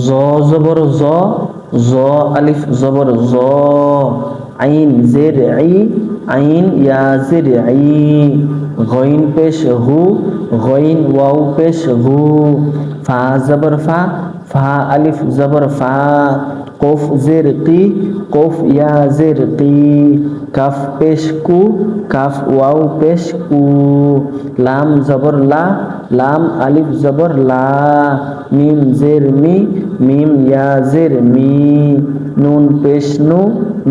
জ জবর জ, জ আলিফ জবর জ, আইন জের আই, আইন ইয়া জের আই, গইন পেশ হু, গইন ওয়াও পেশ হু, ফা জবর ফা, ফা আলিফ জবর ফা, কফ জের কি, কফ ইয়া জের কি, কাফ পেশ কু, কাফ ওয়াও পেশ কু, লাম জবর লা, লাম আলিফ জবর লা, মিম জের মি, মিম ইয়া জের মি, নুন পেশ নু,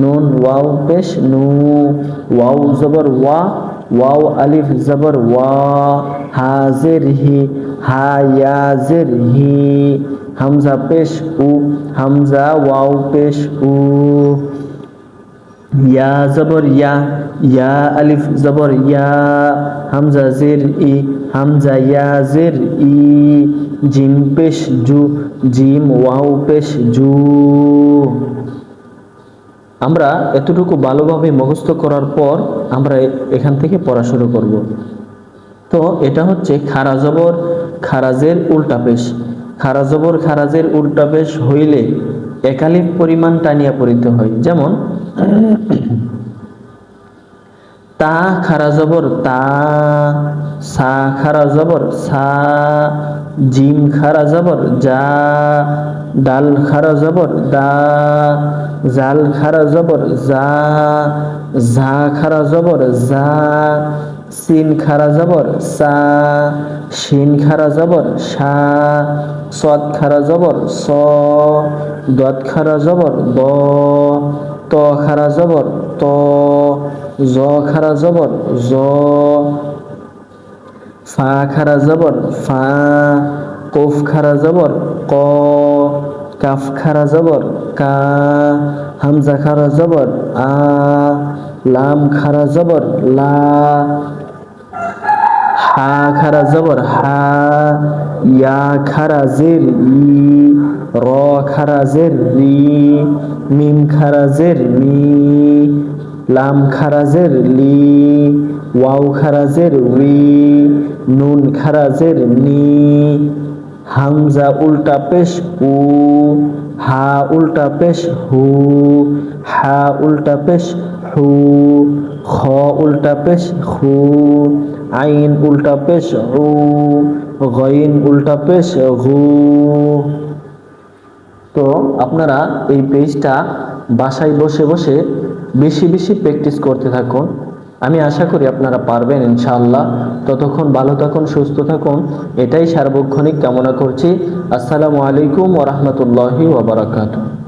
নুন ওয়াও পেশ নু, ওয়াও জবর ওয়া, ওয়াও আলিফ জবর ওয়া, হা জের হি, হা ইয়া জের হি, হামজা পেশ উ, হামজা ওয়াও পেশ উ, ইয়া জবর ইয়া, ইয়া আলিফ জবর ইয়া, হামজা জের ই, হামজা ইয়া জের ই, জিম পেশ জু, জিম ওয়াও পেশ জু। আমরা এতটুকু ভালোভাবে মুখস্থ করার পর আমরা এখান থেকে পড়া শুরু করব। তো এটা হচ্ছে খারা জবর খারাজের উল্টা পেশ। খারা জবর খারাজের উল্টা পেশ হইলে একালিফ পরিমাণ টানিয়া পড়িতে হয়। যেমন তা খারা জবর তা, সা খারা জবর সা, জিম খারা জবর জা, ডাল খারা জবর দা, জাল খারা জবর জা, ঝা খারা জবর জা, সিন খারা জবর সা, শিন খারা জবর সা, সদ খারা জবর স, দদ খারা জবর দ, ত খারা জবর ত, জ খারা জবর জ, ফা খারা জবর ফা, কফ খারা জবর ক, কাফ খারা জবর কা, হামজা খারা জবর আ, লাম খারা জবর লা, হা খারা জবর হা, ইয়া খারা জের ই, র খারা জের রি, মিম খারা জের মি, লাম খারা জের লি, ওয়াও খারা জের উই, নুন খারা জের নি, হামজা উল্টা পেশ উ, হা উল্টা পেশ হু, হা উল্টা পেশ হু, খ উল্টা পেশ হু, আইন উল্টা পেশ উ, গইন উল্টা পেশ হু। তো আপনারা এই পেজটা বাসায় বসে বসে বেশি বেশি প্র্যাকটিস করতে থাকুন। আমি আশা করি আপনারা পারবেন ইনশাআল্লাহ। ততক্ষণ ভালো থাকুন, সুস্থ থাকুন, এটাই সার্বক্ষণিক কামনা করছি। আসসালামু আলাইকুম ওয়া রাহমাতুল্লাহি ওয়া বারাকাতুহু।